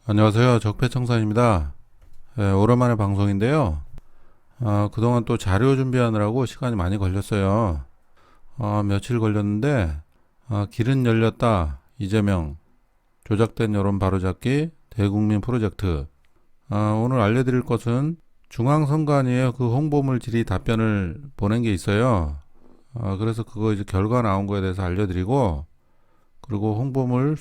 안녕하세요. 적폐청산입니다. 오랜만에 방송인데요. 그동안 또 자료 준비하느라고 시간이 많이 걸렸어요. 며칠 걸렸는데, 길은 열렸다. 이재명, 조작된 여론 바로잡기, 대국민 프로젝트. 오늘 알려드릴 것은 중앙선관위의 그 홍보물 질의 답변을 보낸 게 있어요. 그래서 그거 이제 결과 나온 거에 대해서 알려드리고, 그리고 홍보물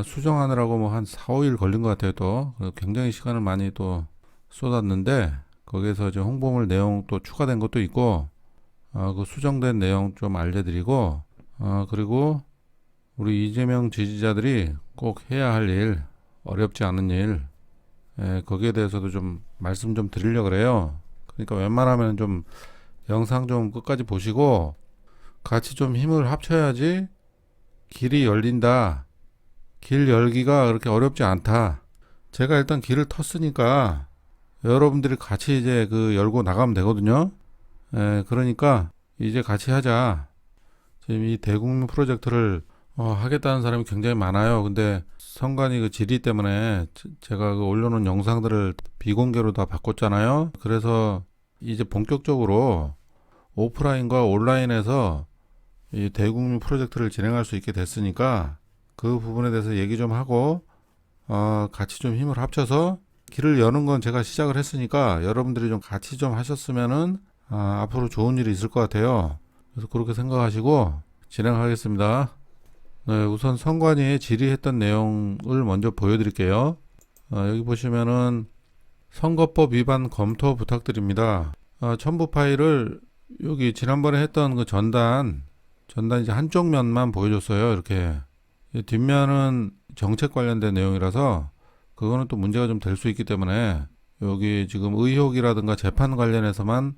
수정하느라고 뭐 한 4, 5일 걸린 것 같아요, 또. 굉장히 시간을 많이 또 쏟았는데, 거기에서 이제 홍보물 내용 또 추가된 것도 있고, 그 수정된 내용 좀 알려드리고, 그리고 우리 이재명 지지자들이 꼭 해야 할 일, 어렵지 않은 일, 거기에 대해서도 좀 말씀 좀 드리려고 그래요. 그러니까 웬만하면 좀 영상 좀 끝까지 보시고, 같이 좀 힘을 합쳐야지 길이 열린다. 길 열기가 그렇게 어렵지 않다. 제가 일단 길을 텄으니까 여러분들이 같이 이제 그 열고 나가면 되거든요. 그러니까 이제 같이 하자. 지금 이 대국민 프로젝트를 하겠다는 사람이 굉장히 많아요. 근데 선관위 그 질의 때문에 제가 그 올려놓은 영상들을 비공개로 다 바꿨잖아요. 그래서 이제 본격적으로 오프라인과 온라인에서 이 대국민 프로젝트를 진행할 수 있게 됐으니까 그 부분에 대해서 얘기 좀 하고 같이 좀 힘을 합쳐서 길을 여는 건 제가 시작을 했으니까 여러분들이 좀 같이 좀 하셨으면은 앞으로 좋은 일이 있을 것 같아요. 그래서 그렇게 생각하시고 진행하겠습니다. 네, 우선 선관위에 질의했던 내용을 먼저 보여드릴게요. 여기 보시면은 선거법 위반 검토 부탁드립니다. 첨부 파일을 여기 지난번에 했던 그 전단 이제 한쪽 면만 보여줬어요. 이렇게. 뒷면은 정책 관련된 내용이라서 그거는 또 문제가 좀 될 수 있기 때문에 여기 지금 의혹이라든가 재판 관련해서만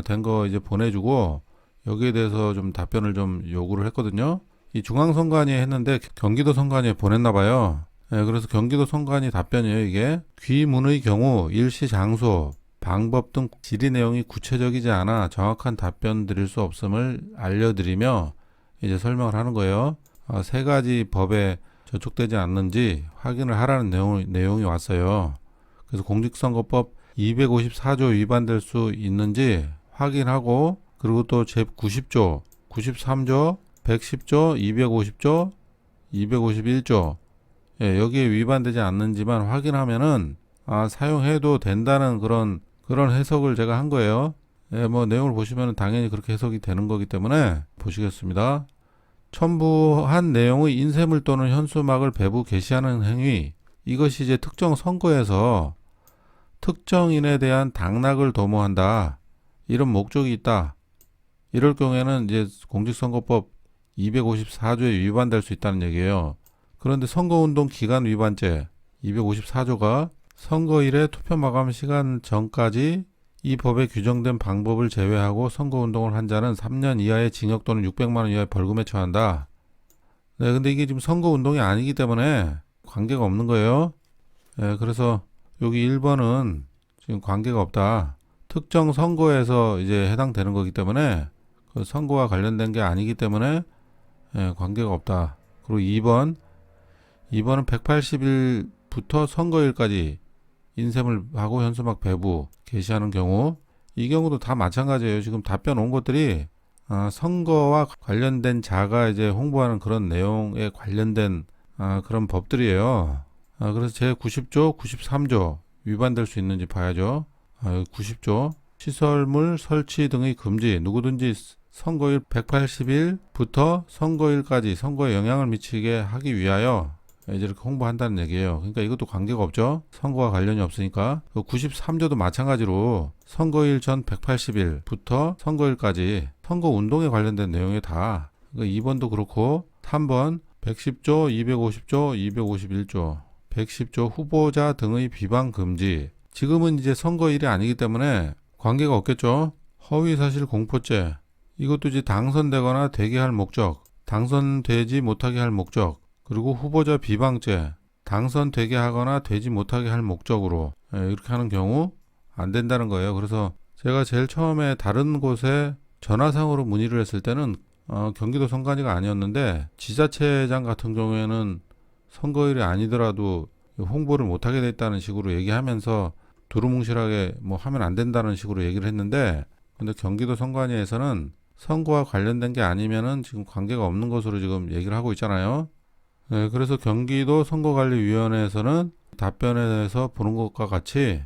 된 거 이제 보내주고 여기에 대해서 좀 답변을 좀 요구를 했거든요. 이 중앙선관위에 했는데 경기도 선관위에 보냈나 봐요. 그래서 경기도 선관위 답변이에요. 이게 귀문의 경우 일시 장소 방법 등 질의 내용이 구체적이지 않아 정확한 답변 드릴 수 없음을 알려드리며 이제 설명을 하는 거예요. 세 가지 법에 저촉되지 않는지 확인을 하라는 내용이 왔어요. 그래서 공직선거법 254조 위반될 수 있는지 확인하고 그리고 또 제90조, 93조, 110조, 250조, 251조 여기에 위반되지 않는지만 확인하면은 사용해도 된다는 그런 해석을 제가 한 거예요. 뭐 내용을 보시면 당연히 그렇게 해석이 되는 거기 때문에 보시겠습니다. 첨부한 내용의 인쇄물 또는 현수막을 배부 게시하는 행위 이것이 이제 특정 선거에서 특정인에 대한 당락을 도모한다 이런 목적이 있다. 이럴 경우에는 이제 공직선거법 254조에 위반될 수 있다는 얘기예요. 그런데 선거운동 기간 위반죄 254조가 선거일에 투표 마감 시간 전까지 이 법에 규정된 방법을 제외하고 선거운동을 한 자는 3년 이하의 징역 또는 600만 원 이하의 벌금에 처한다. 네, 근데 이게 지금 선거운동이 아니기 때문에 관계가 없는 거예요. 그래서 여기 1번은 지금 관계가 없다. 특정 선거에서 이제 해당되는 거기 때문에 그 선거와 관련된 게 아니기 때문에 관계가 없다. 그리고 2번은 180일부터 선거일까지 인쇄물 하고 현수막 배부 게시하는 경우 이 경우도 다 마찬가지예요. 지금 답변 온 것들이 선거와 관련된 자가 이제 홍보하는 그런 내용에 관련된 그런 법들이에요. 그래서 제90조, 93조 위반될 수 있는지 봐야죠. 90조 시설물 설치 등의 금지 누구든지 선거일 180일부터 선거일까지 선거에 영향을 미치게 하기 위하여 이제 이렇게 홍보한다는 얘기예요. 그러니까 이것도 관계가 없죠. 선거와 관련이 없으니까. 93조도 마찬가지로 선거일 전 180일부터 선거일까지 선거운동에 관련된 내용이 다. 그러니까 2번도 그렇고 3번 110조, 250조, 251조 110조 후보자 등의 비방 금지. 지금은 이제 선거일이 아니기 때문에 관계가 없겠죠. 허위사실 공포죄. 이것도 이제 당선되거나 되게 할 목적, 당선되지 못하게 할 목적, 그리고 후보자 비방죄, 당선되게 하거나 되지 못하게 할 목적으로 이렇게 하는 경우 안 된다는 거예요. 그래서 제가 제일 처음에 다른 곳에 전화상으로 문의를 했을 때는 경기도 선관위가 아니었는데 지자체장 같은 경우에는 선거일이 아니더라도 홍보를 못하게 됐다는 식으로 얘기하면서 두루뭉실하게 뭐 하면 안 된다는 식으로 얘기를 했는데, 근데 경기도 선관위에서는 선거와 관련된 게 아니면은 지금 관계가 없는 것으로 지금 얘기를 하고 있잖아요. 네, 그래서 경기도 선거관리위원회에서는 답변에 대해서 보는 것과 같이,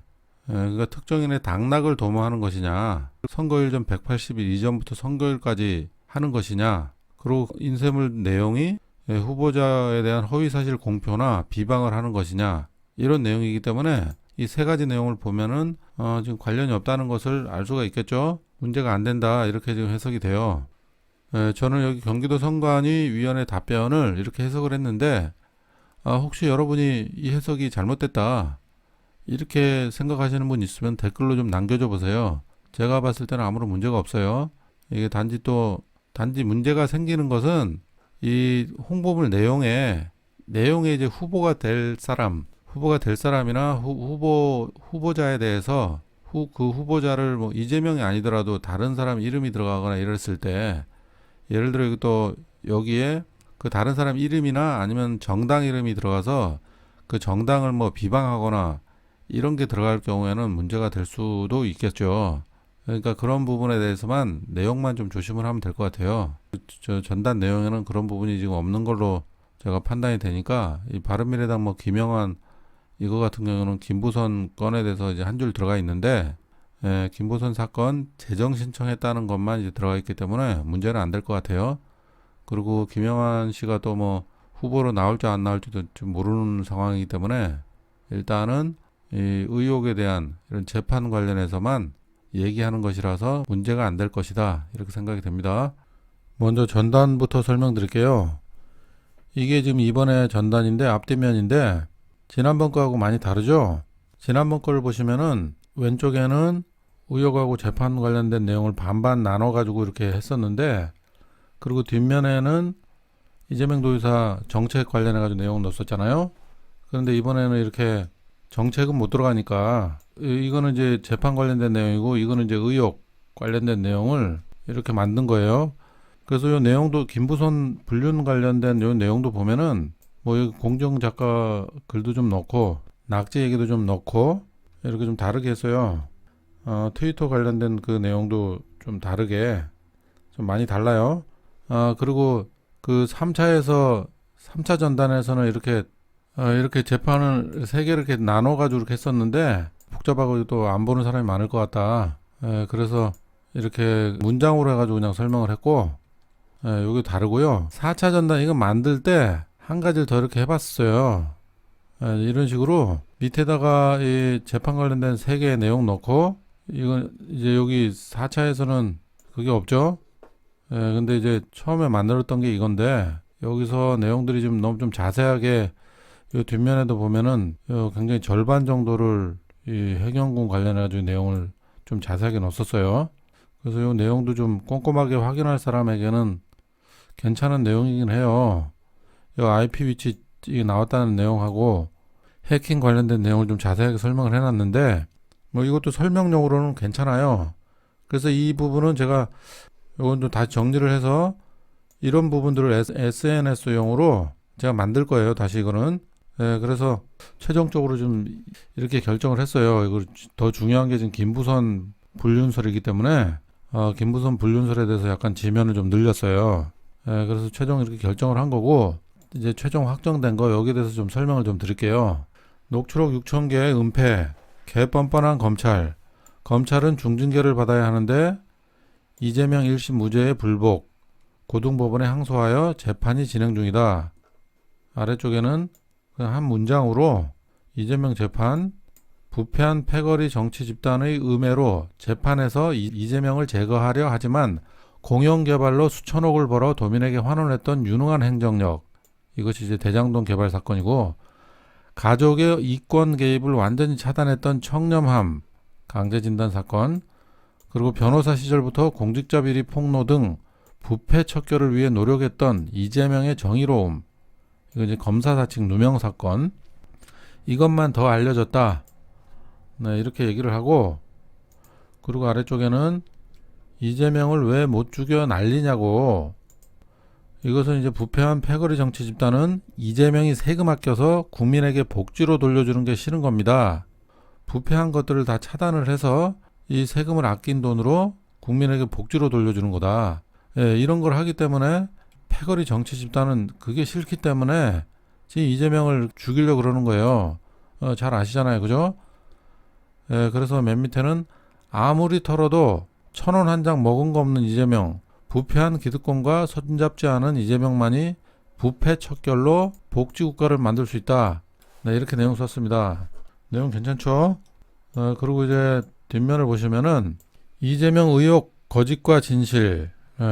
그러니까 특정인의 당락을 도모하는 것이냐, 선거일 전 180일 이전부터 선거일까지 하는 것이냐, 그리고 인쇄물 내용이 후보자에 대한 허위사실 공표나 비방을 하는 것이냐, 이런 내용이기 때문에 이 세 가지 내용을 보면은 지금 관련이 없다는 것을 알 수가 있겠죠. 문제가 안 된다, 이렇게 지금 해석이 돼요. 저는 여기 경기도 선관위위원회 답변을 이렇게 해석을 했는데, 혹시 여러분이 이 해석이 잘못됐다 이렇게 생각하시는 분 있으면 댓글로 좀 남겨줘 보세요. 제가 봤을 때는 아무런 문제가 없어요. 이게 단지 문제가 생기는 것은 이 홍보물 내용에 이제 후보가 될 사람이나 후보자에 대해서 그 후보자를 뭐 이재명이 아니더라도 다른 사람 이름이 들어가거나 이랬을 때, 예를 들어 또 여기에 그 다른 사람 이름이나 아니면 정당 이름이 들어가서 그 정당을 뭐 비방하거나 이런 게 들어갈 경우에는 문제가 될 수도 있겠죠. 그러니까 그런 부분에 대해서만 내용만 좀 조심을 하면 될 것 같아요. 저 전단 내용에는 그런 부분이 지금 없는 걸로 제가 판단이 되니까, 이 바른미래당 뭐 김영환 이거 같은 경우는 김부선 건에 대해서 이제 한 줄 들어가 있는데, 김부선 사건 재정 신청했다는 것만 이제 들어가 있기 때문에 문제는 안 될 것 같아요. 그리고 김영환 씨가 또 뭐 후보로 나올지 안 나올지도 좀 모르는 상황이기 때문에 일단은 이 의혹에 대한 이런 재판 관련해서만 얘기하는 것이라서 문제가 안 될 것이다, 이렇게 생각이 됩니다. 먼저 전단부터 설명드릴게요. 이게 지금 이번에 전단인데 앞뒷면인데 지난번 거하고 많이 다르죠. 지난번 거를 보시면은 왼쪽에는 의혹하고 재판 관련된 내용을 반반 나눠 가지고 이렇게 했었는데, 그리고 뒷면에는 이재명 도지사 정책 관련해 가지고 내용 넣었었잖아요. 그런데 이번에는 이렇게 정책은 못 들어가니까, 이거는 이제 재판 관련된 내용이고 이거는 이제 의혹 관련된 내용을 이렇게 만든 거예요. 그래서 이 내용도 김부선 불륜 관련된 이 내용도 보면은 뭐 공정 작가 글도 좀 넣고 낙지 얘기도 좀 넣고 이렇게 좀 다르게 했어요. 트위터 관련된 그 내용도 좀 다르게 좀 많이 달라요. 그리고 그 3차 전단에서는 이렇게 재판을 세 개를 이렇게 나눠가지고 이렇게 했었는데 복잡하고 또 안 보는 사람이 많을 것 같다. 그래서 이렇게 문장으로 해가지고 그냥 설명을 했고, 여기 다르고요. 4차 전단 이거 만들 때 한 가지를 더 이렇게 해봤어요. 이런 식으로 밑에다가 이 재판 관련된 세 개의 내용 넣고, 이건 이제 여기 4차에서는 그게 없죠. 근데 이제 처음에 만들었던 게 이건데, 여기서 내용들이 좀 너무 좀 자세하게, 이 뒷면에도 보면은 굉장히 절반 정도를 이 해경군 관련해가지고 내용을 좀 자세하게 넣었어요. 그래서 이 내용도 좀 꼼꼼하게 확인할 사람에게는 괜찮은 내용이긴 해요. 이 IP 위치 나왔다는 내용하고 해킹 관련된 내용을 좀 자세하게 설명을 해놨는데, 뭐 이것도 설명용으로는 괜찮아요. 그래서 이 부분은 제가 이건 좀 다시 정리를 해서 이런 부분들을 SNS용으로 제가 만들 거예요. 다시 이거는. 그래서 최종적으로 좀 이렇게 결정을 했어요. 이거 더 중요한 게 지금 김부선 불륜설이기 때문에 김부선 불륜설에 대해서 약간 지면을 좀 늘렸어요. 그래서 최종 이렇게 결정을 한 거고, 이제 최종 확정된 거 여기에 대해서 좀 설명을 좀 드릴게요. 녹취록 6,000개 은폐, 개뻔뻔한 검찰. 검찰은 중징계를 받아야 하는데 이재명 1심 무죄의 불복, 고등법원에 항소하여 재판이 진행 중이다. 아래쪽에는 그냥 한 문장으로 이재명 재판, 부패한 패거리 정치 집단의 음해로 재판에서 이재명을 제거하려 하지만 공영개발로 수천억을 벌어 도민에게 환원했던 유능한 행정력, 이것이 이제 대장동 개발 사건이고, 가족의 이권 개입을 완전히 차단했던 청렴함, 강제진단 사건, 그리고 변호사 시절부터 공직자 비리 폭로 등 부패 척결을 위해 노력했던 이재명의 정의로움, 이거 이제 검사 사측 누명 사건, 이것만 더 알려졌다. 네, 이렇게 얘기를 하고, 그리고 아래쪽에는 이재명을 왜 못 죽여 난리냐고, 이것은 이제 부패한 패거리 정치 집단은 이재명이 세금 아껴서 국민에게 복지로 돌려주는 게 싫은 겁니다. 부패한 것들을 다 차단을 해서 이 세금을 아낀 돈으로 국민에게 복지로 돌려주는 거다. 예, 이런 걸 하기 때문에 패거리 정치 집단은 그게 싫기 때문에 지금 이재명을 죽이려고 그러는 거예요. 잘 아시잖아요. 그죠? 예, 그래서 맨 밑에는 아무리 털어도 1,000원 한 장 먹은 거 없는 이재명, 부패한 기득권과 손잡지 않은 이재명만이 부패 척결로 복지국가를 만들 수 있다. 네, 이렇게 내용 썼습니다. 내용 괜찮죠? 그리고 이제 뒷면을 보시면은 이재명 의혹 거짓과 진실,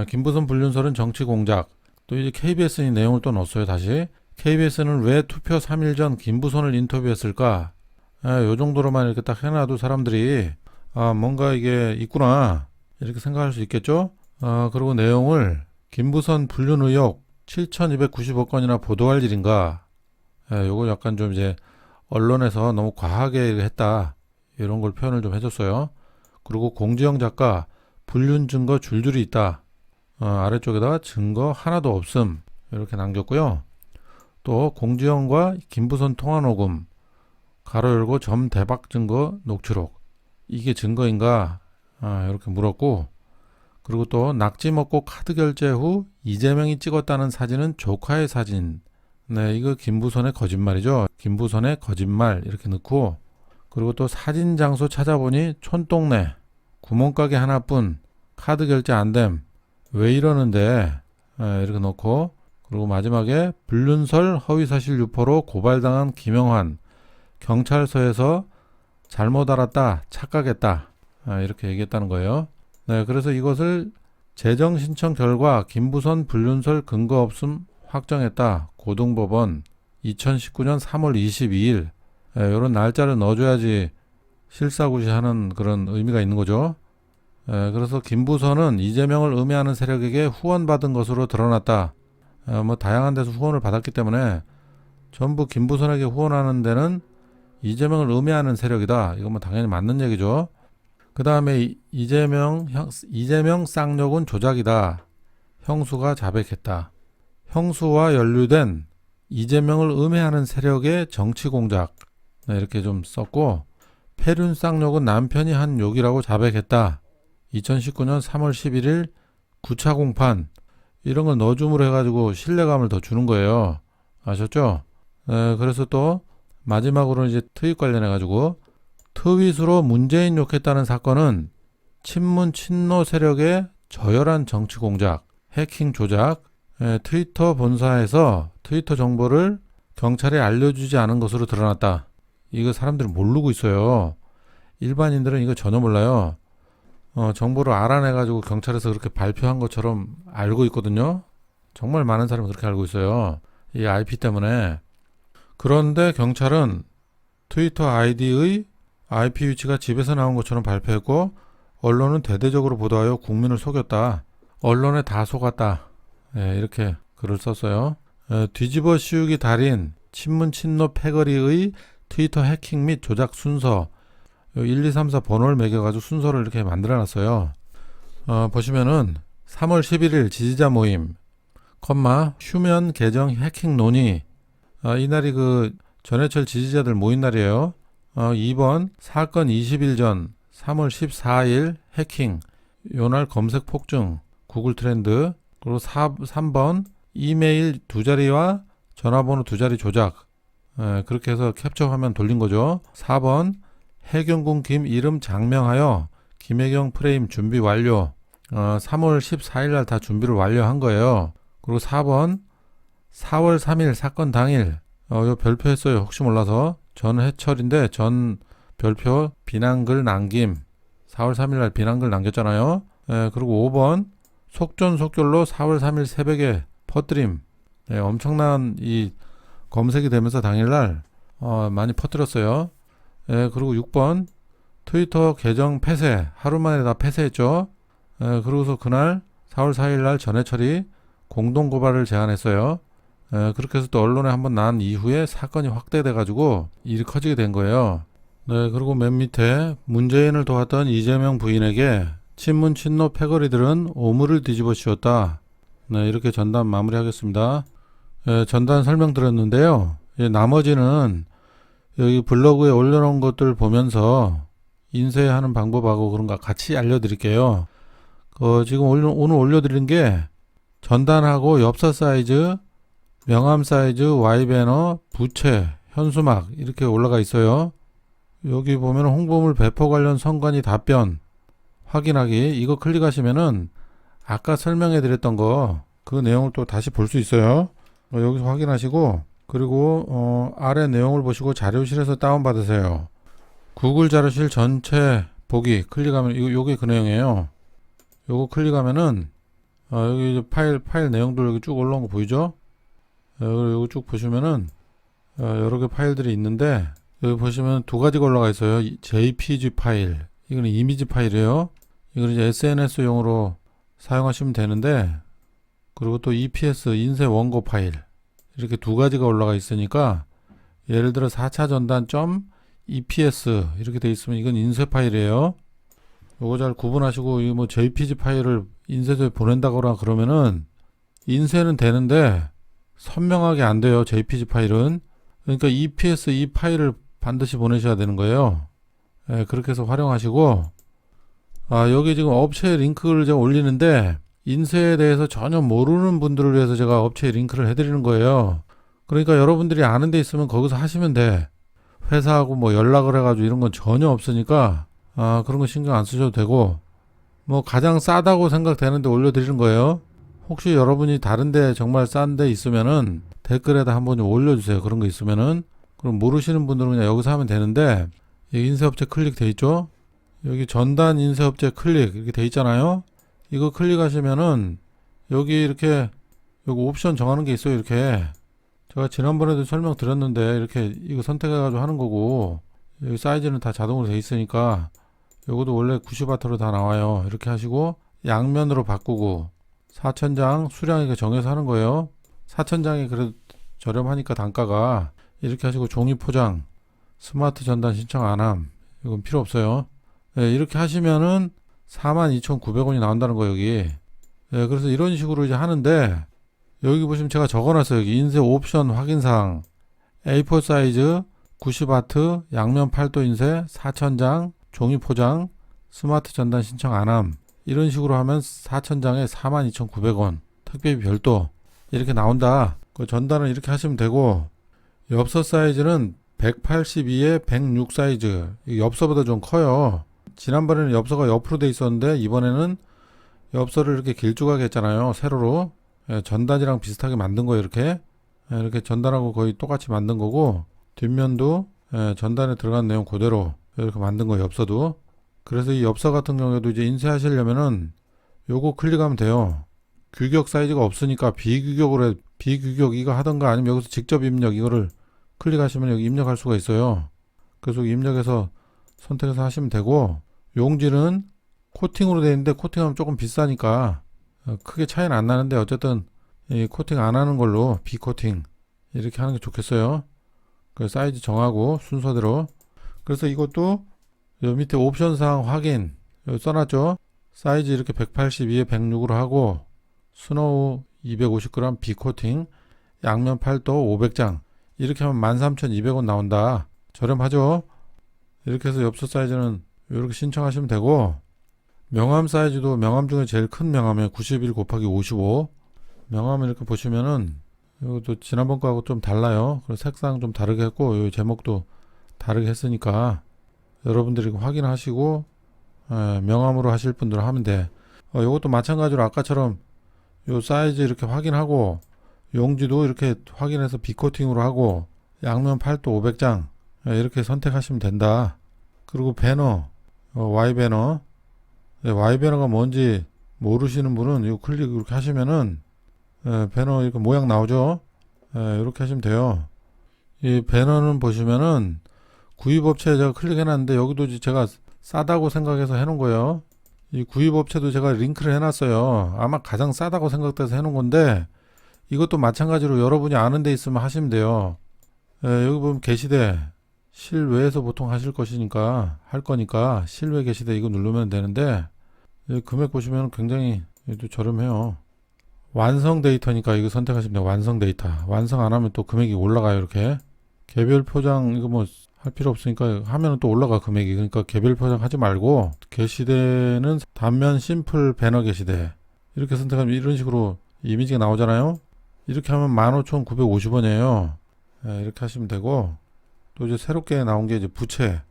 김부선 불륜설은 정치 공작. 또 이제 KBS는 내용을 또 넣었어요. 다시 KBS는 왜 투표 3일 전 김부선을 인터뷰했을까? 요 정도로만 이렇게 딱 해놔도 사람들이 뭔가 이게 있구나 이렇게 생각할 수 있겠죠. 그리고 내용을 김부선 불륜 의혹 7,290억 건이나 보도할 일인가. 요거 약간 좀 이제 언론에서 너무 과하게 했다 이런 걸 표현을 좀 해줬어요. 그리고 공지영 작가 불륜 증거 줄줄이 있다. 아래쪽에다가 증거 하나도 없음 이렇게 남겼고요. 또 공지영과 김부선 통화 녹음 가로 열고 점 대박 증거 녹취록 이게 증거인가 이렇게 물었고, 그리고 또 낙지 먹고 카드 결제 후 이재명이 찍었다는 사진은 조카의 사진. 네, 이거 김부선의 거짓말이죠. 김부선의 거짓말 이렇게 넣고, 그리고 또 사진 장소 찾아보니 촌동네 구멍가게 하나뿐 카드 결제 안됨 왜 이러는데 이렇게 넣고, 그리고 마지막에 불륜설 허위사실 유포로 고발당한 김영환 경찰서에서 잘못 알았다 착각했다 이렇게 얘기했다는 거예요. 네, 그래서 이것을 재정 신청 결과 김부선 불륜설 근거 없음 확정했다. 고등법원 2019년 3월 22일 이런 날짜를 넣어줘야지 실사구시하는 그런 의미가 있는 거죠. 그래서 김부선은 이재명을 음해하는 세력에게 후원받은 것으로 드러났다. 뭐 다양한 데서 후원을 받았기 때문에 전부 김부선에게 후원하는 데는 이재명을 음해하는 세력이다. 이건 뭐 당연히 맞는 얘기죠. 그 다음에 이재명 쌍욕은 조작이다. 형수가 자백했다. 형수와 연루된 이재명을 음해하는 세력의 정치 공작. 네, 이렇게 좀 썼고, 폐륜 쌍욕은 남편이 한 욕이라고 자백했다. 2019년 3월 11일 9차 공판 이런 걸 넣어줌으로 해가지고 신뢰감을 더 주는 거예요. 아셨죠? 그래서 또 마지막으로 이제 트윗 관련해가지고 트윗으로 문재인 욕했다는 사건은 친문 친노 세력의 저열한 정치 공작, 해킹 조작, 트위터 본사에서 트위터 정보를 경찰에 알려주지 않은 것으로 드러났다. 이거 사람들이 모르고 있어요. 일반인들은 이거 전혀 몰라요. 정보를 알아내가지고 경찰에서 그렇게 발표한 것처럼 알고 있거든요. 정말 많은 사람이 그렇게 알고 있어요. 이 IP 때문에. 그런데 경찰은 트위터 아이디의 IP 위치가 집에서 나온 것처럼 발표했고, 언론은 대대적으로 보도하여 국민을 속였다. 언론에 다 속았다. 이렇게 글을 썼어요. 뒤집어 씌우기 달인 친문 친노 패거리의 트위터 해킹 및 조작 순서 1, 2, 3, 4 번호를 매겨가지고 순서를 이렇게 만들어놨어요. 보시면은 3월 11일 지지자 모임, 휴면 계정 해킹 논의. 이날이 그 전해철 지지자들 모인 날이에요. 2번 사건 20일 전 3월 14일 해킹. 요날 검색 폭증 구글 트렌드. 그리고 3번 이메일 2자리와 전화번호 2자리 조작. 그렇게 해서 캡처 화면 돌린 거죠. 4번 해경군 김 이름 장명하여 김혜경 프레임 준비 완료. 3월 14일 날 다 준비를 완료한 거예요. 그리고 4번 4월 3일 사건 당일 요 별표 했어요. 혹시 몰라서 전해철인데 전 별표 비난글 남김. 4월 3일 날 비난글 남겼잖아요. 그리고 5번 속전속결로 4월 3일 새벽에 퍼뜨림. 엄청난 이 검색이 되면서 당일날 많이 퍼뜨렸어요. 그리고 6번 트위터 계정 폐쇄. 하루 만에 다 폐쇄했죠. 그러고서 그날 4월 4일 날 전해철이 공동고발을 제안했어요. 그렇게 해서 또 언론에 한번 난 이후에 사건이 확대돼가지고 일이 커지게 된 거예요. 네, 그리고 맨 밑에 문재인을 도왔던 이재명 부인에게 친문 친노 패거리들은 오물을 뒤집어 씌웠다. 네, 이렇게 전단 마무리하겠습니다. 전단 설명드렸는데요. 나머지는 여기 블로그에 올려놓은 것들 보면서 인쇄하는 방법하고 그런 거 같이 알려드릴게요. 지금 오늘 올려드린 게 전단하고 엽서 사이즈, 명함 사이즈, Y배너, 부채, 현수막 이렇게 올라가 있어요. 여기 보면 홍보물 배포 관련 선관위 답변 확인하기, 이거 클릭하시면은 아까 설명해 드렸던 거 그 내용을 또 다시 볼 수 있어요. 여기서 확인하시고, 그리고 아래 내용을 보시고 자료실에서 다운받으세요. 구글 자료실 전체 보기 클릭하면 요게 그 내용이에요. 요거 클릭하면은 여기 이제 파일 내용들 여기 쭉 올라온 거 보이죠? 요거 쭉 보시면은 여러 개 파일들이 있는데, 여기 보시면 두 가지가 올라가 있어요. JPG 파일, 이거는 이미지 파일이에요. 이거는 이제 SNS용으로 사용하시면 되는데, 그리고 또 EPS 인쇄 원고 파일, 이렇게 두 가지가 올라가 있으니까, 예를 들어 4차 전단 .eps 이렇게 돼 있으면 이건 인쇄 파일이에요. 요거 잘 구분하시고, 이 뭐 JPG 파일을 인쇄소에 보낸다거나 그러면은 인쇄는 되는데 선명하게 안 돼요. JPG 파일은. 그러니까 EPS 이 파일을 반드시 보내셔야 되는 거예요. 그렇게 해서 활용하시고, 여기 지금 업체 링크를 제가 올리는데, 인쇄에 대해서 전혀 모르는 분들을 위해서 제가 업체 링크를 해드리는 거예요. 그러니까 여러분들이 아는 데 있으면 거기서 하시면 돼. 회사하고 뭐 연락을 해가지고 이런 건 전혀 없으니까, 그런 거 신경 안 쓰셔도 되고, 뭐 가장 싸다고 생각되는데 올려드리는 거예요. 혹시 여러분이 다른데 정말 싼 데 있으면은 댓글에다 한번 좀 올려주세요. 그런 거 있으면은. 그럼 모르시는 분들은 그냥 여기서 하면 되는데, 여기 인쇄업체 클릭 돼 있죠? 여기 전단 인쇄업체 클릭 이렇게 돼 있잖아요. 이거 클릭하시면은 여기 이렇게 여기 옵션 정하는 게 있어요. 이렇게 제가 지난번에도 설명드렸는데, 이렇게 이거 선택해가지고 하는 거고, 여기 사이즈는 다 자동으로 돼 있으니까 요것도 원래 90W로 다 나와요. 이렇게 하시고 양면으로 바꾸고 4,000장 수량 이렇게 정해서 하는 거예요. 4,000장이 그래도 저렴하니까 단가가. 이렇게 하시고 종이 포장, 스마트 전단 신청 안함, 이건 필요 없어요. 이렇게 하시면은 42,900원이 나온다는 거예요, 여기. 그래서 이런 식으로 이제 하는데, 여기 보시면 제가 적어놨어요. 여기 인쇄 옵션 확인사항, A4 사이즈, 90W, 양면 8도 인쇄, 4,000장, 종이 포장, 스마트 전단 신청 안함. 이런 식으로 하면 4,000장에 42,900원, 택배비 별도. 이렇게 나온다. 그 전단은 이렇게 하시면 되고, 엽서 사이즈는 182에 106 사이즈. 엽서보다 좀 커요. 지난번에는 엽서가 옆으로 돼 있었는데, 이번에는 엽서를 이렇게 길쭉하게 했잖아요. 세로로. 전단이랑 비슷하게 만든 거예요. 이렇게 전단하고 거의 똑같이 만든 거고, 뒷면도 전단에 들어간 내용 그대로 이렇게 만든 거예요. 엽서도. 그래서 이 엽서 같은 경우에도 이제 인쇄하시려면은 요거 클릭하면 돼요. 규격 사이즈가 없으니까 비규격으로 비규격 이거 하던가, 아니면 여기서 직접 입력 이거를 클릭하시면 여기 입력할 수가 있어요. 그래서 입력해서 선택해서 하시면 되고, 용지는 코팅으로 되어 있는데 코팅하면 조금 비싸니까 크게 차이는 안 나는데, 어쨌든 이 코팅 안 하는 걸로 비코팅 이렇게 하는 게 좋겠어요. 그 사이즈 정하고 순서대로. 그래서 이것도 요 밑에 옵션 사항 확인 여기 써놨죠. 사이즈 이렇게 182에 106으로 하고, 스노우 250g 비코팅, 양면 8도 500장 이렇게 하면 13,200원 나온다. 저렴하죠. 이렇게 해서 엽서 사이즈는 이렇게 신청하시면 되고, 명함 사이즈도 명함 중에 제일 큰 명함에 91 곱하기 55. 명함을 이렇게 보시면은 이것도 지난번 거하고 좀 달라요. 그리고 색상 좀 다르게 했고, 요 제목도 다르게 했으니까 여러분들이 확인하시고 명함으로 하실 분들은 하면 돼. 이것도 마찬가지로 아까처럼 요 사이즈 이렇게 확인하고, 용지도 이렇게 확인해서 비코팅으로 하고, 양면 8도 500장 이렇게 선택하시면 된다. 그리고 배너, Y배너. Y배너가 뭔지 모르시는 분은 이거 클릭 이렇게 하시면은 배너 이렇게 모양 나오죠. 이렇게 하시면 돼요. 이 배너는 보시면은 구입업체에 제가 클릭해놨는데, 여기도 제가 싸다고 생각해서 해놓은 거예요. 이 구입업체도 제가 링크를 해놨어요. 아마 가장 싸다고 생각돼서 해놓은 건데, 이것도 마찬가지로 여러분이 아는 데 있으면 하시면 돼요. 여기 보면 게시대, 실외에서 보통 하실 것이니까, 할 거니까 실외 게시대 이거 누르면 되는데, 금액 보시면 굉장히 또 저렴해요. 완성 데이터니까 이거 선택하시면 돼요. 완성 데이터. 완성 안 하면 또 금액이 올라가요. 이렇게. 개별 포장 이거 뭐 할 필요 없으니까 하면은 또 올라가 금액이. 그러니까 개별 포장 하지 말고 게시대는 단면 심플 배너 게시대. 이렇게 선택하면 이런 식으로 이미지가 나오잖아요. 이렇게 하면 15,950원이에요. 이렇게 하시면 되고, 또 이제 새롭게 나온 게 이제 부채.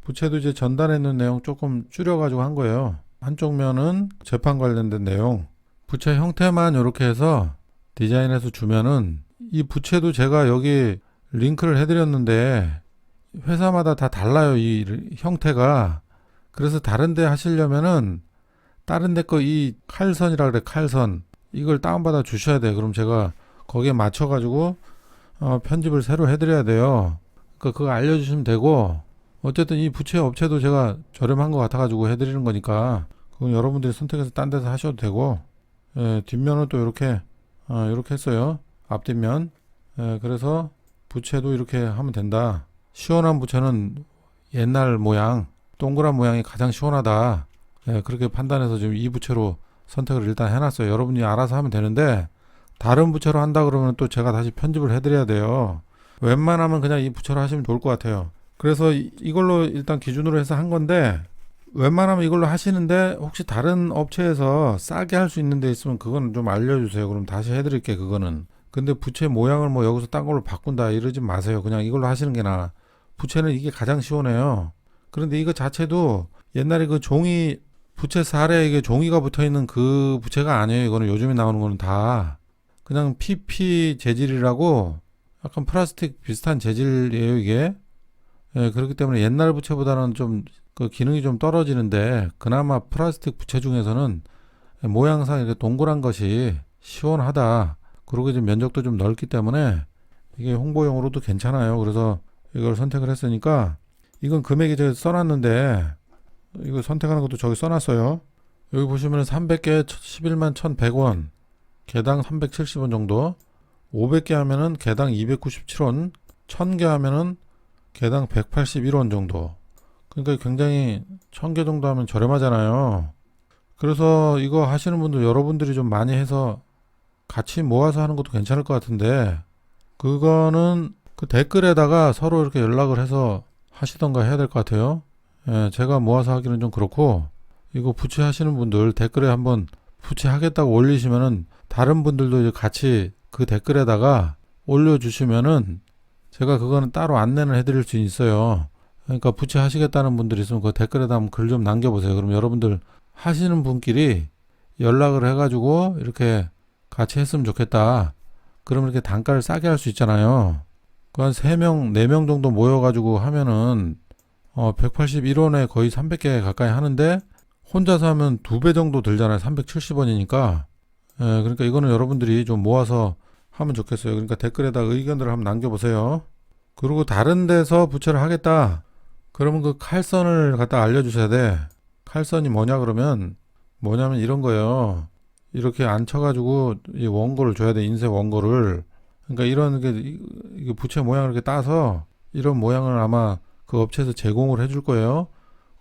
부채도 이제 전단에 있는 내용 조금 줄여가지고 한 거예요. 한쪽 면은 재판 관련된 내용. 부채 형태만 이렇게 해서 디자인해서 주면은, 이 부채도 제가 여기 링크를 해드렸는데 회사마다 다 달라요. 이 형태가. 그래서 다른 데 하시려면은 다른 데 거 이 칼선이라 그래. 칼선 이걸 다운받아 주셔야 돼요. 그럼 제가 거기에 맞춰 가지고 편집을 새로 해드려야 돼요. 그러니까 그거 알려주시면 되고, 어쨌든 이 부채 업체도 제가 저렴한 것 같아 가지고 해드리는 거니까 그건 여러분들이 선택해서 딴 데서 하셔도 되고, 뒷면은 또 이렇게 이렇게 했어요. 앞뒷면. 그래서 부채도 이렇게 하면 된다. 시원한 부채는 옛날 모양, 동그란 모양이 가장 시원하다. 그렇게 판단해서 지금 이 부채로 선택을 일단 해놨어요. 여러분이 알아서 하면 되는데, 다른 부채로 한다 그러면 또 제가 다시 편집을 해드려야 돼요. 웬만하면 그냥 이 부채로 하시면 좋을 것 같아요. 그래서 이걸로 일단 기준으로 해서 한 건데, 웬만하면 이걸로 하시는데 혹시 다른 업체에서 싸게 할 수 있는 데 있으면 그거는 좀 알려주세요. 그럼 다시 해드릴게 그거는. 근데 부채 모양을 뭐 여기서 딴 걸로 바꾼다 이러지 마세요. 그냥 이걸로 하시는 게 나아. 부채는 이게 가장 시원해요. 그런데 이거 자체도 옛날에 그 종이 부채 살에 이게 종이가 붙어 있는 그 부채가 아니에요. 이거는 요즘에 나오는 거는 다 그냥 PP 재질이라고 약간 플라스틱 비슷한 재질이에요, 이게. 그렇기 때문에 옛날 부채보다는 좀 그 기능이 좀 떨어지는데, 그나마 플라스틱 부채 중에서는 모양상 이렇게 동그란 것이 시원하다. 그리고 이제 면적도 좀 넓기 때문에 이게 홍보용으로도 괜찮아요. 그래서 이걸 선택을 했으니까, 이건 금액이 제가 써놨는데 이거 선택하는 것도 저기 써놨어요. 여기 보시면 300개 11만 1,100원, 개당 370원 정도. 500개 하면은 개당 297원, 1000개 하면은 개당 181원 정도. 그러니까 굉장히 1000개 정도 하면 저렴하잖아요. 그래서 이거 하시는 분들 여러분들이 좀 많이 해서 같이 모아서 하는 것도 괜찮을 것 같은데, 그거는 그 댓글에다가 서로 이렇게 연락을 해서 하시던가 해야 될 것 같아요. 제가 모아서 하기는 좀 그렇고, 이거 부채 하시는 분들 댓글에 한번 부채 하겠다고 올리시면은 다른 분들도 이제 같이 그 댓글에다가 올려주시면은 제가 그거는 따로 안내를 해드릴 수 있어요. 그러니까 부채 하시겠다는 분들이 있으면 그 댓글에다 한번 글 좀 남겨보세요. 그럼 여러분들 하시는 분끼리 연락을 해가지고 이렇게 같이 했으면 좋겠다. 그러면 이렇게 단가를 싸게 할 수 있잖아요. 그 한 3명, 4명 정도 모여가지고 하면은 181원에 거의 300개 가까이 하는데, 혼자서 하면 2배 정도 들잖아요. 370원이니까. 그러니까 이거는 여러분들이 좀 모아서 하면 좋겠어요. 그러니까 댓글에다 의견들을 한번 남겨보세요. 그리고 다른 데서 부채를 하겠다. 그러면 그 칼선을 갖다 알려주셔야 돼. 칼선이 뭐냐 그러면, 뭐냐면 이런 거예요. 이렇게 앉혀가지고 이 원고를 줘야 돼. 인쇄 원고를. 그러니까 이런 게 이게 부채 모양을 이렇게 따서 이런 모양을 아마 그 업체에서 제공을 해줄 거예요.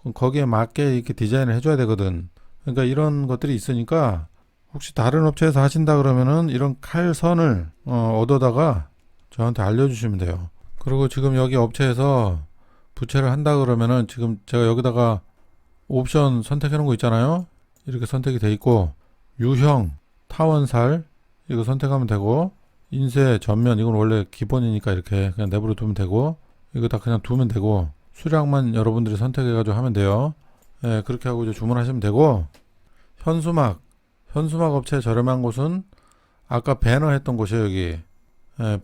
그럼 거기에 맞게 이렇게 디자인을 해줘야 되거든. 그러니까 이런 것들이 있으니까 혹시 다른 업체에서 하신다 그러면은 이런 칼선을 얻어다가 저한테 알려주시면 돼요. 그리고 지금 여기 업체에서 부채를 한다 그러면은 지금 제가 여기다가 옵션 선택해 놓은 거 있잖아요. 이렇게 선택이 돼 있고, 유형, 타원살 이거 선택하면 되고, 인쇄 전면 이건 원래 기본이니까 이렇게 그냥 내버려 두면 되고, 이거 다 그냥 두면 되고, 수량만 여러분들이 선택해 가지고 하면 돼요. 그렇게 하고 이제 주문하시면 되고, 현수막 업체 저렴한 곳은 아까 배너 했던 곳이에요. 여기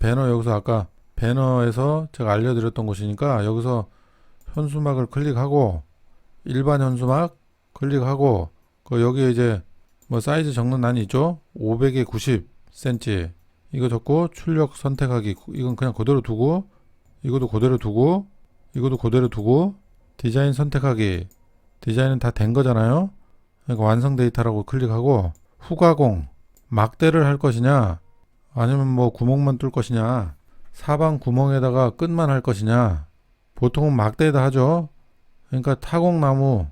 배너, 여기서 아까 배너에서 제가 알려드렸던 곳이니까 여기서 현수막을 클릭하고, 일반 현수막 클릭하고, 여기에 이제 뭐 사이즈 적는欄이 있죠. 500에 90cm 이거 적고 출력 선택하기, 이건 그냥 그대로 두고, 이것도 그대로 두고, 이것도 그대로 두고, 디자인 선택하기, 디자인은 다 된 거잖아요. 그러니까 완성 데이터라고 클릭하고, 후가공, 막대를 할 것이냐 아니면 뭐 구멍만 뚫을 것이냐, 사방 구멍에다가 끝만 할 것이냐. 보통은 막대에다 하죠. 그러니까 타공나무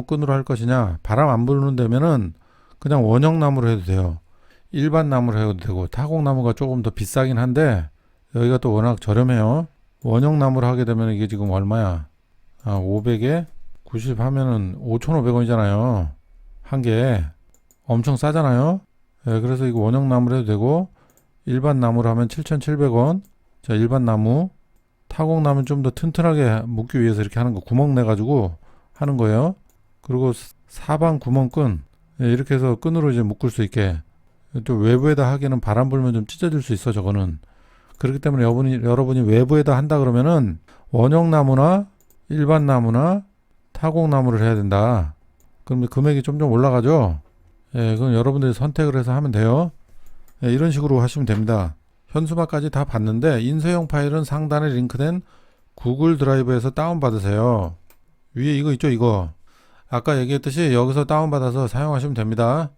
끈으로 할 것이냐, 바람 안 부는 데면은 그냥 원형나무로 해도 돼요. 일반 나무로 해도 되고 타공나무가 조금 더 비싸긴 한데 여기가 또 워낙 저렴해요. 원형나무로 하게 되면 이게 지금 얼마야? 500에 90 하면은 5,500원이잖아요. 한 개. 엄청 싸잖아요. 예, 그래서 이거 원형나무로 해도 되고 일반 나무로 하면 7,700원. 자, 일반 나무. 타공나무는 좀 더 튼튼하게 묶기 위해서 이렇게 하는 거 구멍 내 가지고 하는 거예요. 그리고 사방 구멍끈, 예, 이렇게 해서 끈으로 이제 묶을 수 있게. 또 외부에다 하기에는 바람 불면 좀 찢어질 수 있어, 저거는. 그렇기 때문에 여러분이 외부에다 한다 그러면은 원형나무나 일반 나무나 타공나무를 해야 된다. 그럼 금액이 좀 올라가죠. 예, 그건 여러분들이 선택을 해서 하면 돼요. 예, 이런 식으로 하시면 됩니다. 현수막까지 다 봤는데 인쇄용 파일은 상단에 링크된 구글 드라이브에서 다운받으세요. 위에 이거 있죠, 이거. 아까 얘기했듯이 여기서 다운받아서 사용하시면 됩니다.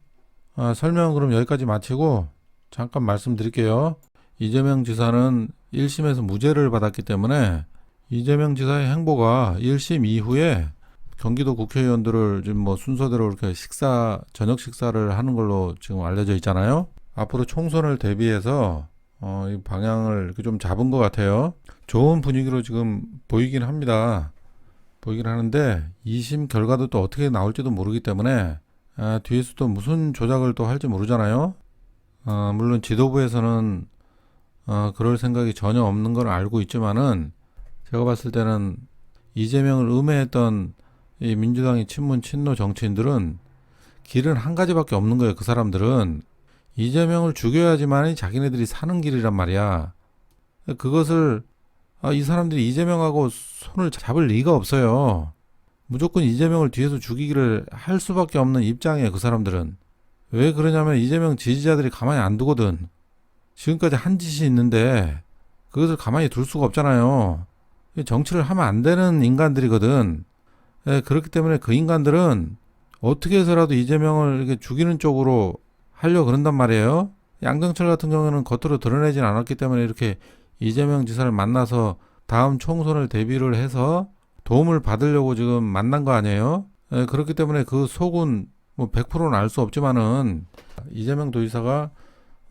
설명은 그럼 여기까지 마치고 잠깐 말씀드릴게요. 이재명 지사는 1심에서 무죄를 받았기 때문에 이재명 지사의 행보가 1심 이후에 경기도 국회의원들을 지금 뭐 순서대로 이렇게 저녁 식사를 하는 걸로 지금 알려져 있잖아요. 앞으로 총선을 대비해서 이 방향을 이렇게 좀 잡은 것 같아요. 좋은 분위기로 지금 보이긴 합니다. 보이긴 하는데 2심 결과도 또 어떻게 나올지도 모르기 때문에 뒤에서 또 무슨 조작을 또 할지 모르잖아요. 물론 지도부에서는 그럴 생각이 전혀 없는 걸 알고 있지만은 제가 봤을 때는 이재명을 음해했던 이 민주당의 친문 친노 정치인들은 길은 한 가지밖에 없는 거예요. 그 사람들은 이재명을 죽여야지만이 자기네들이 사는 길이란 말이야. 그것을 이 사람들이 이재명하고 손을 잡을 리가 없어요. 무조건 이재명을 뒤에서 죽이기를 할 수밖에 없는 입장이에요. 그 사람들은. 왜 그러냐면 이재명 지지자들이 가만히 안 두거든. 지금까지 한 짓이 있는데 그것을 가만히 둘 수가 없잖아요. 정치를 하면 안 되는 인간들이거든. 그렇기 때문에 그 인간들은 어떻게 해서라도 이재명을 이렇게 죽이는 쪽으로 하려고 그런단 말이에요. 양정철 같은 경우는 겉으로 드러내진 않았기 때문에 이렇게 이재명 지사를 만나서 다음 총선을 대비를 해서 도움을 받으려고 지금 만난 거 아니에요? 그렇기 때문에 그 속은 뭐 100%는 알 수 없지만은 이재명 도지사가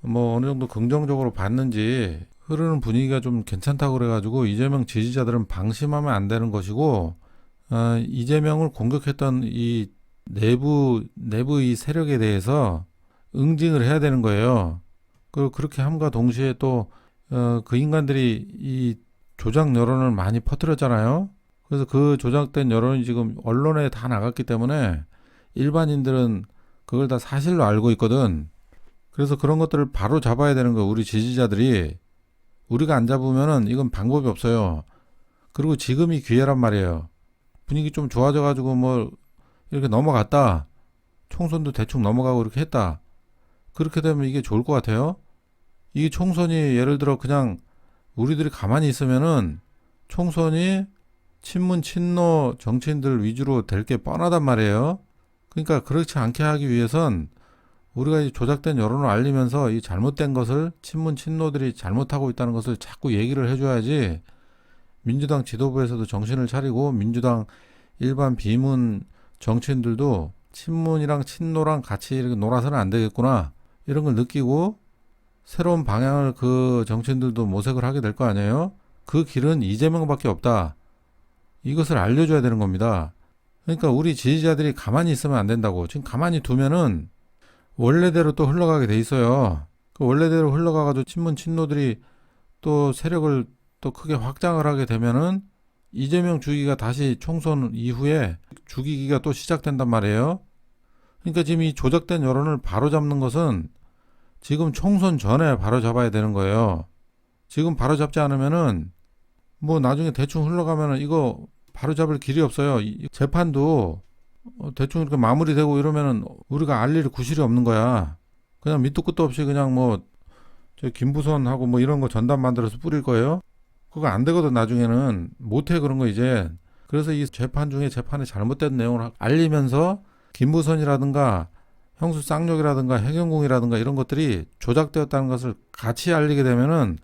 뭐 어느 정도 긍정적으로 봤는지 흐르는 분위기가 좀 괜찮다고 그래가지고 이재명 지지자들은 방심하면 안 되는 것이고 이재명을 공격했던 이 내부 이 세력에 대해서 응징을 해야 되는 거예요. 그렇게 함과 동시에 또 그 인간들이 이 조작 여론을 많이 퍼뜨렸잖아요. 그래서 그 조작된 여론이 지금 언론에 다 나갔기 때문에 일반인들은 그걸 다 사실로 알고 있거든. 그래서 그런 것들을 바로 잡아야 되는 거예요. 우리 지지자들이. 우리가 안 잡으면은 이건 방법이 없어요. 그리고 지금이 기회란 말이에요. 분위기 좀 좋아져가지고 뭐 이렇게 넘어갔다. 총선도 대충 넘어가고 이렇게 했다. 그렇게 되면 이게 좋을 것 같아요. 이 총선이 예를 들어 그냥 우리들이 가만히 있으면은 총선이 친문 친노 정치인들 위주로 될 게 뻔하단 말이에요. 그러니까 그렇지 않게 하기 위해선 우리가 이 조작된 여론을 알리면서 이 잘못된 것을 친문 친노들이 잘못하고 있다는 것을 자꾸 얘기를 해줘야지 민주당 지도부에서도 정신을 차리고 민주당 일반 비문 정치인들도 친문이랑 친노랑 같이 이렇게 놀아서는 안 되겠구나 이런 걸 느끼고 새로운 방향을 그 정치인들도 모색을 하게 될 거 아니에요. 그 길은 이재명밖에 없다. 이것을 알려줘야 되는 겁니다. 그러니까 우리 지지자들이 가만히 있으면 안 된다고. 지금 가만히 두면은 원래대로 또 흘러가게 돼 있어요. 그 원래대로 흘러가가지고 친문 친노들이 또 세력을 또 크게 확장을 하게 되면은 이재명 죽이기가 다시 총선 이후에 죽이기가 또 시작된단 말이에요. 그러니까 지금 이 조작된 여론을 바로잡는 것은 지금 총선 전에 바로잡아야 되는 거예요. 지금 바로잡지 않으면은 뭐 나중에 대충 흘러가면은 이거 바로잡을 길이 없어요. 이 재판도 대충 이렇게 마무리되고 이러면은 우리가 알 일이 구실이 없는 거야. 그냥 밑도 끝도 없이 그냥 뭐 저 김부선하고 뭐 이런 거 전단 만들어서 뿌릴 거예요. 그거 안 되거든. 나중에는 못해 그런 거 이제. 그래서 이 재판 중에 재판에 잘못된 내용을 알리면서 김부선이라든가 형수 쌍욕이라든가 해경궁이라든가 이런 것들이 조작되었다는 것을 같이 알리게 되면은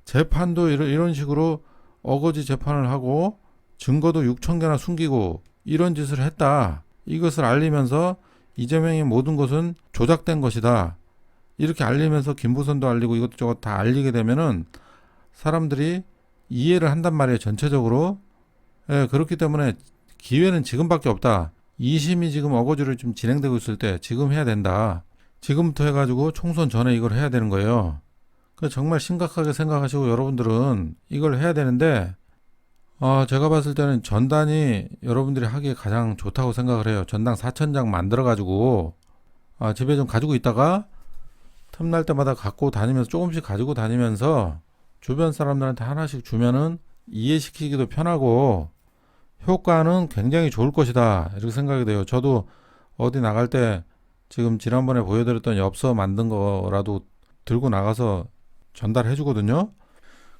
재판도 이런 식으로 어거지 재판을 하고 증거도 6,000개나 숨기고 이런 짓을 했다. 이것을 알리면서 이재명의 모든 것은 조작된 것이다. 이렇게 알리면서 김부선도 알리고 이것저것 다 알리게 되면은 사람들이 이해를 한단 말이에요. 전체적으로. 예, 그렇기 때문에 기회는 지금밖에 없다. 2심이 지금 어거지로 좀 진행되고 있을 때 지금 해야 된다. 지금부터 해가지고 총선 전에 이걸 해야 되는 거예요. 정말 심각하게 생각하시고 여러분들은 이걸 해야 되는데 제가 봤을 때는 전단이 여러분들이 하기에 가장 좋다고 생각을 해요. 전당 4,000장 만들어가지고 집에 좀 가지고 있다가 틈날 때마다 갖고 다니면서 조금씩 가지고 다니면서 주변 사람들한테 하나씩 주면은 이해시키기도 편하고 효과는 굉장히 좋을 것이다. 이렇게 생각이 돼요. 저도 어디 나갈 때 지금 지난번에 보여드렸던 엽서 만든 거라도 들고 나가서 전달해 주거든요.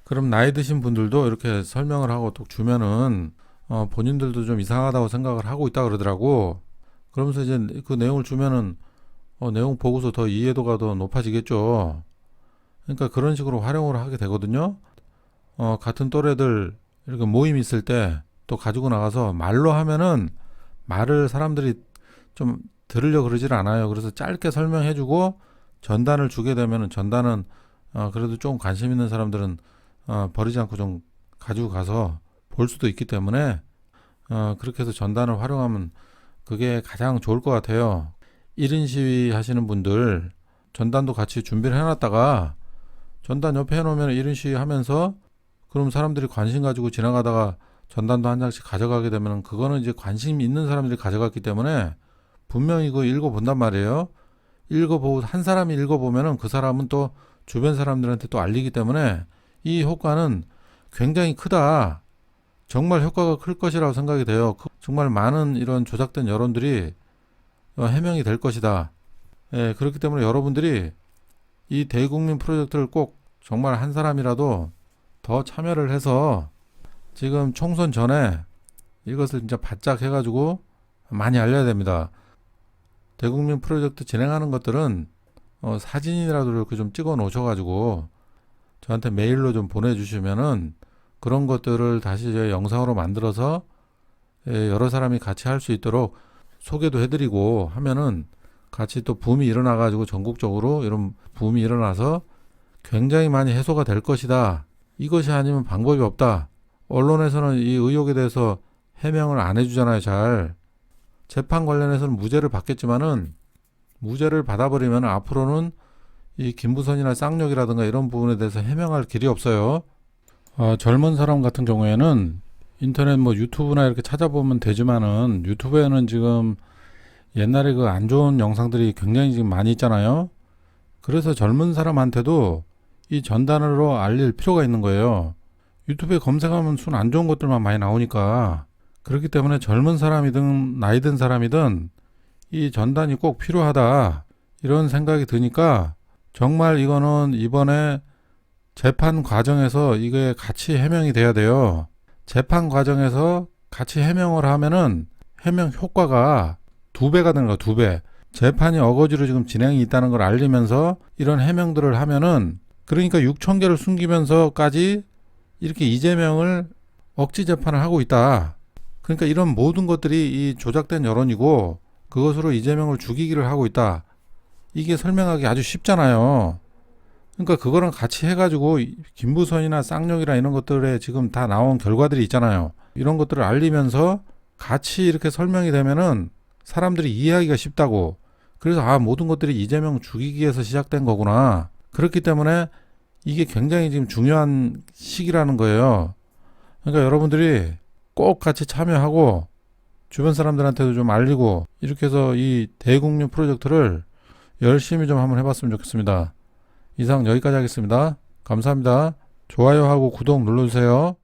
그럼 나이 드신 분들도 이렇게 설명을 하고 또 주면은 본인들도 좀 이상하다고 생각을 하고 있다 그러더라고. 그러면서 이제 그 내용을 주면은 내용 보고서 더 이해도가 더 높아지겠죠. 그러니까 그런 식으로 활용을 하게 되거든요. 같은 또래들 이렇게 모임 있을 때 또 가지고 나가서 말로 하면은 말을 사람들이 좀 들으려 그러질 않아요. 그래서 짧게 설명해주고 전단을 주게 되면은 전단은 그래도 좀 관심 있는 사람들은 버리지 않고 좀 가지고 가서 볼 수도 있기 때문에 그렇게 해서 전단을 활용하면 그게 가장 좋을 것 같아요. 1인 시위 하시는 분들 전단도 같이 준비를 해놨다가 전단 옆에 해놓으면 1인 시위 하면서 그럼 사람들이 관심 가지고 지나가다가 전단도 한 장씩 가져가게 되면 그거는 이제 관심 있는 사람들이 가져갔기 때문에 분명히 그거 읽어본단 말이에요. 읽어보고 한 사람이 읽어보면은 그 사람은 또 주변 사람들한테 또 알리기 때문에 이 효과는 굉장히 크다. 정말 효과가 클 것이라고 생각이 돼요. 정말 많은 이런 조작된 여론들이 해명이 될 것이다. 예, 그렇기 때문에 여러분들이 이 대국민 프로젝트를 꼭 정말 한 사람이라도 더 참여를 해서 지금 총선 전에 이것을 진짜 바짝 해가지고 많이 알려야 됩니다. 대국민 프로젝트 진행하는 것들은 사진이라도 이렇게 좀 찍어 놓으셔가지고 저한테 메일로 좀 보내주시면은 그런 것들을 다시 이제 영상으로 만들어서 여러 사람이 같이 할 수 있도록 소개도 해드리고 하면은 같이 또 붐이 일어나가지고 전국적으로 이런 붐이 일어나서 굉장히 많이 해소가 될 것이다. 이것이 아니면 방법이 없다. 언론에서는 이 의혹에 대해서 해명을 안 해주잖아요. 잘. 재판 관련해서는 무죄를 받겠지만은 무죄를 받아버리면 앞으로는 이 김부선이나 쌍욕이라든가 이런 부분에 대해서 해명할 길이 없어요. 젊은 사람 같은 경우에는 인터넷 뭐 유튜브나 이렇게 찾아보면 되지만은 유튜브에는 지금 옛날에 그 안 좋은 영상들이 굉장히 지금 많이 있잖아요. 그래서 젊은 사람한테도 이 전단으로 알릴 필요가 있는 거예요. 유튜브에 검색하면 순 안 좋은 것들만 많이 나오니까. 그렇기 때문에 젊은 사람이든 나이 든 사람이든 이 전단이 꼭 필요하다. 이런 생각이 드니까 정말 이거는 이번에 재판 과정에서 이게 같이 해명이 돼야 돼요. 재판 과정에서 같이 해명을 하면은 해명 효과가 2배가 되는 거야, 2배. 재판이 어거지로 지금 진행이 있다는 걸 알리면서 이런 해명들을 하면은 그러니까 6,000개를 숨기면서까지 이렇게 이재명을 억지 재판을 하고 있다. 그러니까 이런 모든 것들이 이 조작된 여론이고 그것으로 이재명을 죽이기를 하고 있다. 이게 설명하기 아주 쉽잖아요. 그러니까 그거랑 같이 해가지고 김부선이나 쌍욕이나 이런 것들에 지금 다 나온 결과들이 있잖아요. 이런 것들을 알리면서 같이 이렇게 설명이 되면은 사람들이 이해하기가 쉽다고. 그래서 모든 것들이 이재명 죽이기 위해서 시작된 거구나. 그렇기 때문에 이게 굉장히 지금 중요한 시기라는 거예요. 그러니까 여러분들이 꼭 같이 참여하고 주변 사람들한테도 좀 알리고 이렇게 해서 이 대국민 프로젝트를 열심히 좀 한번 해봤으면 좋겠습니다. 이상 여기까지 하겠습니다. 감사합니다. 좋아요하고 구독 눌러주세요.